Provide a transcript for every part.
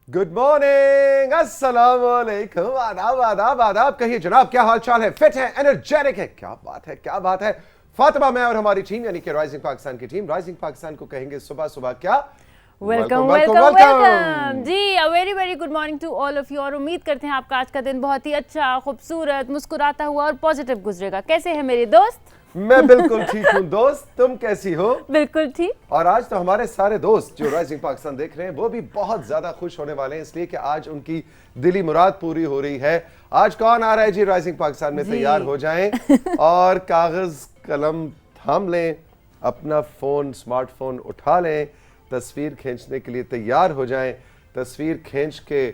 Good morning, अस्सलाम वालेकुम, आदाब आदाब आदाब। कहिए जनाब, क्या हाल चाल है? फिट है, एनर्जेटिक है? क्या बात है, क्या बात है। फातिमा, मैं और हमारी टीम यानी कि राइजिंग पाकिस्तान की टीम राइजिंग पाकिस्तान को कहेंगे सुबह सुबह क्या? वेलकम वेलकम वेलकम जी। A very very good morning to all of you. और उम्मीद करते हैं आपका आज का दिन बहुत ही अच्छा, खूबसूरत, मुस्कुराता हुआ और पॉजिटिव गुजरेगा। कैसे हैं मेरे दोस्त? मैं बिल्कुल ठीक हूँ दोस्त, तुम कैसी हो? बिल्कुल ठीक। और आज तो हमारे सारे दोस्त जो राइजिंग पाकिस्तान देख रहे हैं वो भी बहुत ज्यादा खुश होने वाले हैं, इसलिए कि आज उनकी दिली मुराद पूरी हो रही है। आज कौन आ रहा है जी राइजिंग पाकिस्तान में? तैयार हो जाएं और कागज कलम थाम लें, अपना फोन स्मार्टफोन उठा लें, तस्वीर खींचने के लिए तैयार हो जाएं। तस्वीर खींच के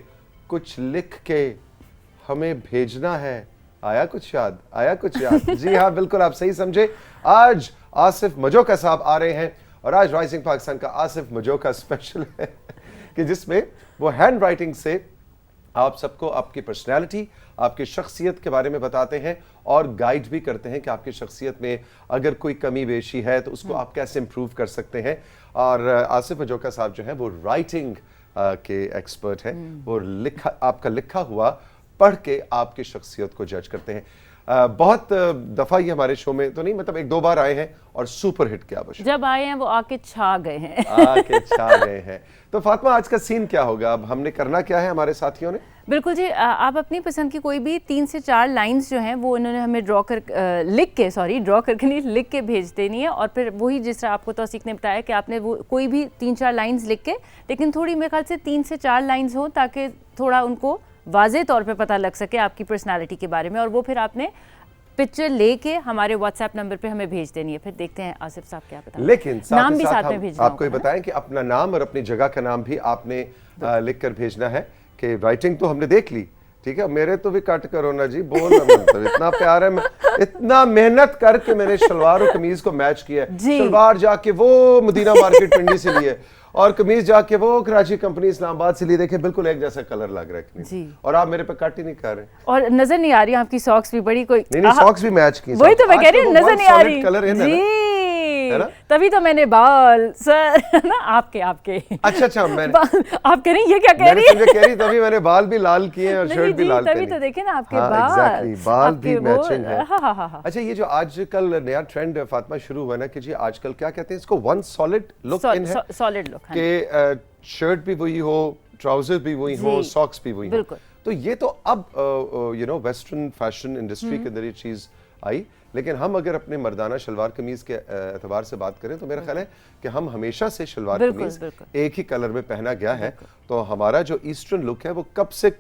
कुछ लिख के हमें भेजना है। आया कुछ याद? आया कुछ याद? जी हाँ, बिल्कुल आप सही समझे। आज आसिफ मजोका साहब आ रहे हैं और आज राइजिंग पाकिस्तान का आसिफ मजोका स्पेशल है कि जिसमें वो हैंड राइटिंग से आप सबको आपकी पर्सनैलिटी, आपकी शख्सियत के बारे में बताते हैं और गाइड भी करते हैं कि आपकी शख्सियत में अगर कोई कमी बेशी है तो उसको आप कैसे इंप्रूव कर सकते हैं। और आसिफ मजोका साहब जो हैं वो राइटिंग के एक्सपर्ट हैं। वो आपका लिखा हुआ पढ़ के आपकी शख्सियत को जज करते हैं। बहुत दफा ये हमारे शो में तो नहीं, मतलब एक दो बार आए हैं और सुपर हिट किया। जब आए हैं वो आके छा गए हैं आके छा गए हैं। तो फातिमा, आज का सीन क्या होगा? अब हमने करना क्या है हमारे साथियों ने? बिल्कुल जी, आप अपनी पसंद की कोई भी 3 से 4 लाइंस जो हैं वो उन्होंने हमें ड्रॉ करके नहीं, लिख के भेज देनी है। और फिर वही जिस तरह आपको तौसीक ने बताया कि आपने वो कोई भी 3-4 लाइंस लिख के, लेकिन थोड़ी मेरे ख्याल से 3 से 4 लाइंस हो ताकि थोड़ा उनको वाज़े तौर पे पता लग सके आपकी पर्सनालिटी के बारे में। और वो फिर आपने पिक्चर लेके हमारे व्हाट्सएप नंबर पे हमें भेज देनी है। फिर देखते हैं आसिफ साहब क्या बताएं। लेकिन नाम भी साथ में भेजना आपको ये बताएं कि अपना नाम और अपनी जगह का नाम भी आपने लिख कर भेजना है। कि राइटिंग तो हमने देख ली, ठीक है, मेरे तो भी कट करो ना जी, बोल मतलब इतना प्यार है। इतना मेहनत करके मैंने शलवार और कमीज को मैच किया है। शलवार जाके वो मदीना मार्केट पिंडी से लिए और कमीज जाके वो कराची कंपनी इस्लामाबाद से लिए। देखे बिल्कुल एक जैसा कलर लग रहा है और आप मेरे पे कट ही नहीं कर रहे और नजर नहीं आ रही आपकी सॉक्स भी बड़ी कोई नहीं, सॉक्स भी मैच की। वही तो मैं कह रही हूँ, नजर नहीं आ रही कलर है ना, तभी तो मैंने बाल सर ना आपके अच्छा मैंने आप कह रही ये क्या कह रही है? कह रही तभी मैंने बाल भी लाल किए और शर्ट भी लाल तभी तो देखे ना आपके बाल भी मैचिंग है। हाँ। अच्छा, ये जो आजकल नया ट्रेंड फातिमा शुरू हुआ ना कि जी आजकल क्या कहते हैं इसको, वन सॉलिड लुक इन है। सॉलिड लुक के शर्ट भी वही हो, ट्राउजर भी वही हो, सॉक्स भी वही हो। तो ये तो अब वेस्टर्न फैशन इंडस्ट्री के अंदर ये चीज आई। लेकिन हम अगर अपने मर्दाना शलवार कमीज के एतबार से बात करें तो मेरा ख्याल है कि हम हमेशा से शलवार कमीज एक ही कलर में पहना गया है। तो हमारा जो ईस्टर्न लुक है वो कब से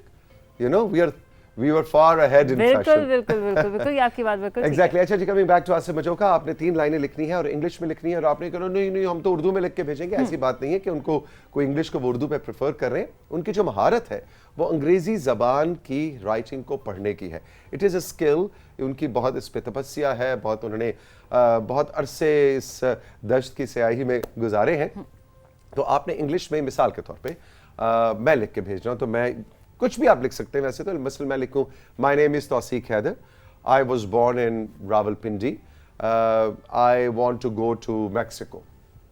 we were far ahead in fashion। बिल्कुल आपकी बात बिल्कुल exactly। अच्छा जी, कमिंग बैक टू आसिफ मजोका, आपने 3 लाइनें लिखनी है और इंग्लिश में लिखनी है और आपने कहा नहीं हम तो उर्दू में लिख के भेजेंगे। ऐसी बात नहीं है कि उनको कोई इंग्लिश को वो उर्दू पे प्रेफर कर रहे हैं। उनकी जो महारत है वो अंग्रेजी जबान की राइटिंग को पढ़ने की है। It is a skill. उनकी बहुत इस पे तपस्या है, बहुत उन्होंने बहुत अरसे इस दश्त की स्याही में गुजारे हैं। तो आपने इंग्लिश में मिसाल के तौर पर मैं लिख के भेज रहा हूँ तो मैं कुछ भी आप लिख सकते हैं वैसे तो। मसलन मैं लिखूं my name is Tauseeq Haider, I was born in Rawalpindi, I want to go to Mexico,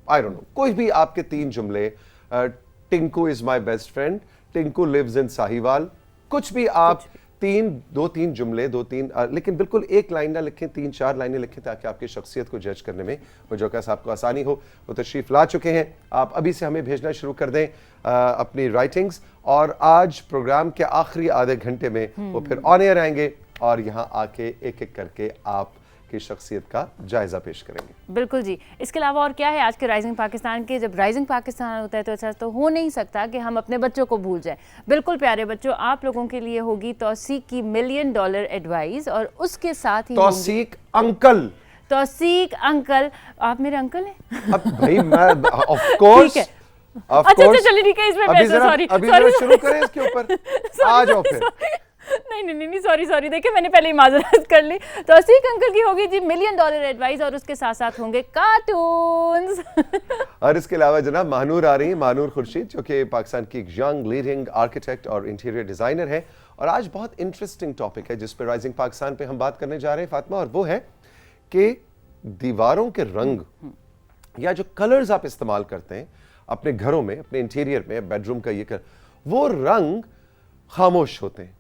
I don't know, कोई भी आपके 3 जुमले। Tinku is my best friend, Tinku lives in Sahiwal, कुछ भी आप 2-3 जुमले, 2-3 लेकिन बिल्कुल एक लाइन ना लिखें, 3-4 लाइनें लिखें ताकि आपकी शख्सियत को जज करने में मजोका साहब को आसानी हो। वो तशरीफ ला चुके हैं, आप अभी से हमें भेजना शुरू कर दें अपनी राइटिंग्स। और आज प्रोग्राम के आखिरी आधे घंटे में वो फिर ऑन एयर आएंगे और यहाँ आके एक एक करके आप की शख्सियत का जायजा पेश करेंगे। बिल्कुल जी। इसके अलावा और क्या है आज के राइजिंग पाकिस्तान के, जब राइजिंग पाकिस्तान होता है तो ऐसा तो हो नहीं सकता कि हम अपने बच्चों को भूल जाएं। बिल्कुल प्यारे बच्चों, आप लोगों के लिए होगी तौसीक की $1 मिलियन एडवाइस और उसके साथ ही तौसीक अंकल। तौसीक अंकल, आप मेरे अंकल हैं? अब भाई मैं ऑफ कोर्स। ठीक है, अच्छा चलिए ठीक है, इसमें सॉरी अभी शुरू करें इसके ऊपर। आ जाओ फिर। नहीं सॉरी देखिए मैंने पहले ही माजरत कर ली। तो तौसीक अंकल की होगी जी $1 मिलियन एडवाइस और उसके साथ साथ होंगे कार्टून्स और इसके अलावा जनाब महानूर आ रही है, महानूर खुर्शीद, जो कि पाकिस्तान की यंग लीडिंग आर्किटेक्ट और इंटीरियर डिजाइनर है। और आज बहुत इंटरेस्टिंग टॉपिक है जिस पर राइजिंग पाकिस्तान पे हम बात करने जा रहे हैं फातिमा, और वो है कि दीवारों के रंग या जो कलर्स आप इस्तेमाल करते हैं अपने घरों में, अपने इंटीरियर में, बेडरूम का ये वो रंग खामोश होते हैं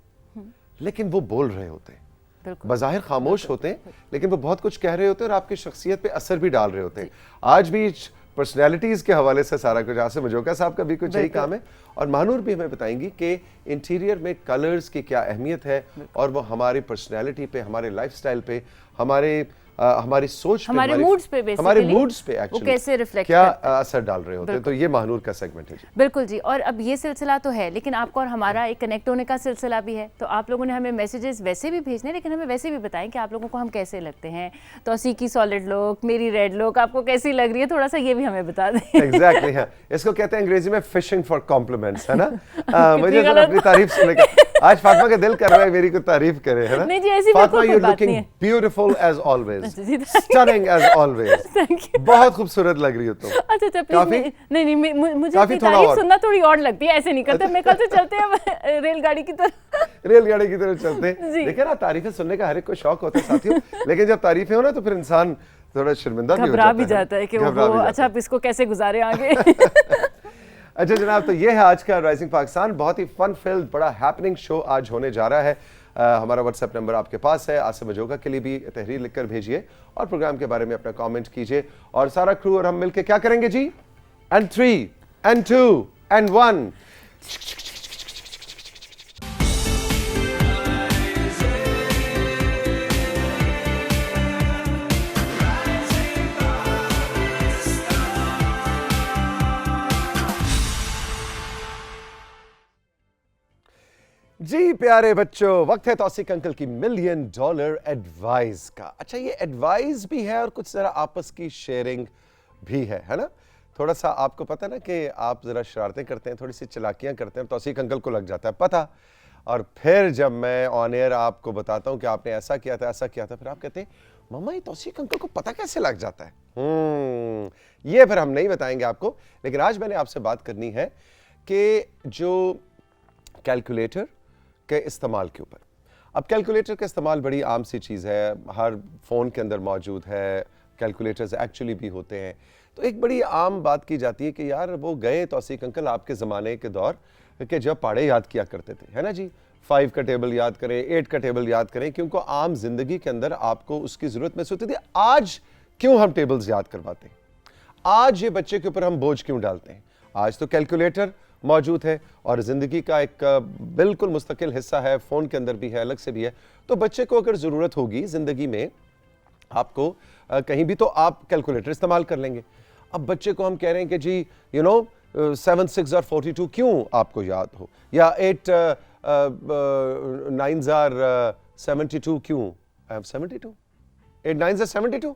लेकिन वो बोल रहे होते हैं, बिल्कुल बज़ाहिर खामोश होते हैं लेकिन वो बहुत कुछ कह रहे होते हैं और आपकी शख्सियत पे असर भी डाल रहे होते हैं। आज भी पर्सनैलिटीज़ के हवाले से सारा कुछ, आसिम मजोका साहब का भी कुछ यही काम है और महानूर भी हमें बताएंगी कि इंटीरियर में कलर्स की क्या अहमियत है और वो हमारी पर्सनैलिटी पे, हमारे लाइफस्टाइल पे, हमारी सोच पे, हमारे मूड्स पे हमारे मूड्स पे वो कैसे रिफ्लेक्ट क्या असर डाल रहे होते हैं। तो ये महानूर का सेगमेंट है जी। बिल्कुल जी। और अब ये सिलसिला तो है लेकिन आपको और हमारा एक कनेक्ट होने का सिलसिला भी है, तो आप लोगों ने हमें मैसेजेस वैसे भी भेजने, लेकिन हमें वैसे भी बताएं कि आप लोगों को हम कैसे लगते हैं। तौसीक की सॉलिड लुक, मेरी रेड लुक आपको कैसी लग रही है, थोड़ा सा ये भी हमें बता दें। एग्जैक्टली हाँ, इसको कहते हैं अंग्रेजी में फिशिंग फॉर कॉम्प्लीमेंट्स, है ना। मुझे तो अपनी तारीफ सुनने का आज फातिमा का दिल कर रहा है मेरी को तारीफ करे, है ना। नहीं जी, ऐसी फातिमा, बिल्कुल यू कोई बात नहीं लुकिंग है। ब्यूटीफुल एज ऑलवेज, जी, stunning as always, thank you. बहुत खूबसूरत लग रही हो तुम। अच्छा काफी? प्लीज नहीं मुझे काफी अपनी थोड़ा तारीफ और। सुनना थोड़ी और लगती है, ऐसे नहीं करते। मैं कल से चलते हैं रेलगाड़ी की तरह। रेलगाड़ी की तरफ चलते हैं। जी। देखिए ना, तारीफें सुनने का हर एक को शौक होता है साथियों, लेकिन जब तारीफें हो ना तो फिर इंसान थोड़ा शर्मिंदा भी हो घबरा भी जाता है कि घबरा वो भी जाता अच्छा है। अब इसको कैसे गुजारे आगे। अच्छा जनाब, तो ये है आज का राइजिंग पाकिस्तान। बहुत ही फन फिल्ड, बड़ा हैपनिंग शो आज होने जा रहा है। हमारा व्हाट्सएप नंबर आपके पास है, आसिम मजोका के लिए भी तहरीर लिखकर भेजिए और प्रोग्राम के बारे में अपना कमेंट कीजिए और सारा क्रू और हम मिलकर क्या करेंगे जी, एंड 3 एंड 2 एंड 1। जी प्यारे बच्चों, वक्त है तौसीक अंकल की $1 मिलियन एडवाइस का। अच्छा, ये एडवाइस भी है और कुछ जरा आपस की शेयरिंग भी है ना। थोड़ा सा आपको पता ना कि आप जरा शरारतें करते हैं, थोड़ी सी चालाकियां करते हैं, तौसीक अंकल को लग जाता है पता, और फिर जब मैं ऑन एयर आपको बताता हूं कि आपने ऐसा किया था ऐसा किया था, फिर आप कहते हैं मम्मा ये तौसीक अंकल को पता कैसे लग जाता है। ये फिर हम नहीं बताएंगे आपको, लेकिन आज मैंने आपसे बात करनी है कि जो कैलकुलेटर के इस्तेमाल के ऊपर। अब कैलकुलेटर का इस्तेमाल बड़ी आम सी चीज़ है, हर फ़ोन के अंदर मौजूद है, कैलकुलेटर्स एक्चुअली भी होते हैं। तो एक बड़ी आम बात की जाती है कि यार वो गए तौसीक अंकल आपके ज़माने के दौर के जब पहाड़े याद किया करते थे, है ना जी। 5 का टेबल याद करें, 8 का टेबल याद करें, क्योंकि आम जिंदगी के अंदर आपको उसकी ज़रूरत महसूस होती थी। आज क्यों हम टेबल्स याद करवाते हैं, आज ये बच्चे के ऊपर हम बोझ क्यों डालते हैं। आज तो कैलकुलेटर मौजूद है और ज़िंदगी का एक बिल्कुल मुस्तकिल हिस्सा है, फ़ोन के अंदर भी है, अलग से भी है। तो बच्चे को अगर ज़रूरत होगी ज़िंदगी में आपको कहीं भी, तो आप कैलकुलेटर इस्तेमाल कर लेंगे। अब बच्चे को हम कह रहे हैं कि जी 7 6 और 42 क्यों आपको याद हो, या 8 9 72 क्यों, 72 8 9 72।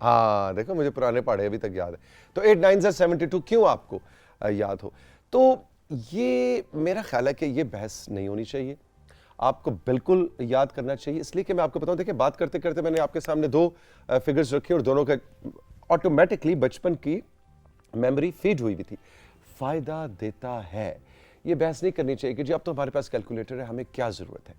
हाँ देखो, मुझे पुराने पढ़े अभी तक याद है। तो 8 9 72 क्यों आपको याद हो। तो ये मेरा ख्याल है कि ये बहस नहीं होनी चाहिए, आपको बिल्कुल याद करना चाहिए। इसलिए कि मैं आपको बताऊं, देखिए बात करते करते मैंने आपके सामने 2 फिगर्स रखी और दोनों का ऑटोमेटिकली बचपन की मेमोरी फीड हुई भी थी। फ़ायदा देता है, ये बहस नहीं करनी चाहिए कि जी अब तो हमारे पास कैलकुलेटर है, हमें क्या ज़रूरत है।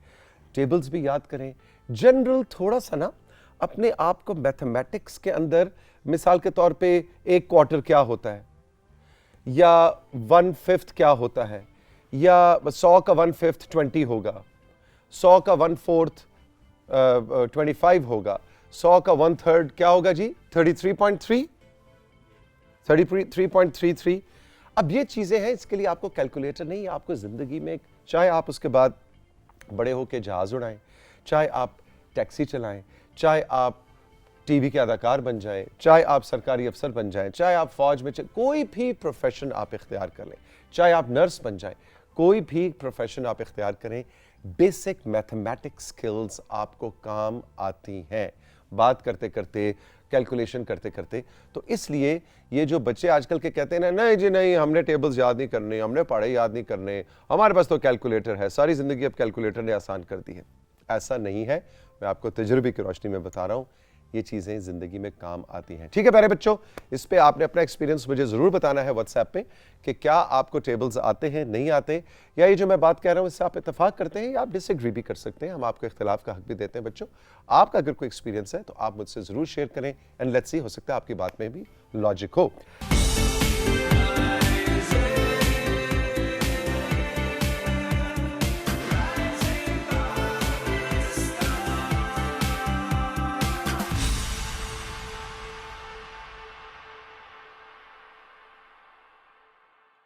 टेबल्स भी याद करें, जनरल थोड़ा सा ना अपने आप को मैथमेटिक्स के अंदर, मिसाल के तौर पे 1 क्वार्टर क्या होता है, या 1/5 क्या होता है, या 100 का 1/5 20 होगा, 100 का 1/4 25 होगा, 100 का 1/3 क्या होगा जी 33.33। अब ये चीजें हैं, इसके लिए आपको कैलकुलेटर नहीं, आपको जिंदगी में, चाहे आप उसके बाद बड़े होकर जहाज उड़ाएं, चाहे आप टैक्सी चलाएं, चाहे आप टीवी के अदाकार बन जाएं, चाहे आप सरकारी अफसर बन जाएं, चाहे आप फौज में, कोई भी प्रोफेशन आप इख्तियार कर लें, चाहे आप नर्स बन जाएं, कोई भी प्रोफेशन आप इख्तियार करें, बेसिक मैथमेटिक्स स्किल्स आपको काम आती हैं बात करते करते, कैलकुलेशन करते करते। तो इसलिए ये जो बच्चे आजकल के कहते हैं ना, नहीं जी नहीं, हमने टेबल्स याद नहीं करने, हमने पढ़े याद नहीं करने, हमारे पास तो कैलकुलेटर है, सारी ज़िंदगी अब कैलकुलेटर ने आसान कर दी है। ऐसा नहीं है, मैं आपको तजुर्बे की रोशनी में बता रहा हूँ, ये चीज़ें ज़िंदगी में काम आती हैं। ठीक है प्यारे बच्चों, इस पे आपने अपना एक्सपीरियंस मुझे ज़रूर बताना है व्हाट्सएप पे कि क्या आपको टेबल्स आते हैं, नहीं आते, या ये जो मैं बात कह रहा हूँ इससे आप इत्तेफाक करते हैं या आप डिसएग्री भी कर सकते हैं। हम आपको इख्तिलाफ का हक भी देते हैं बच्चों। आपका अगर कोई एक्सपीरियंस है तो आप मुझसे ज़रूर शेयर करें, एंड लेट्स सी, हो सकता है आपकी बात में भी लॉजिक हो।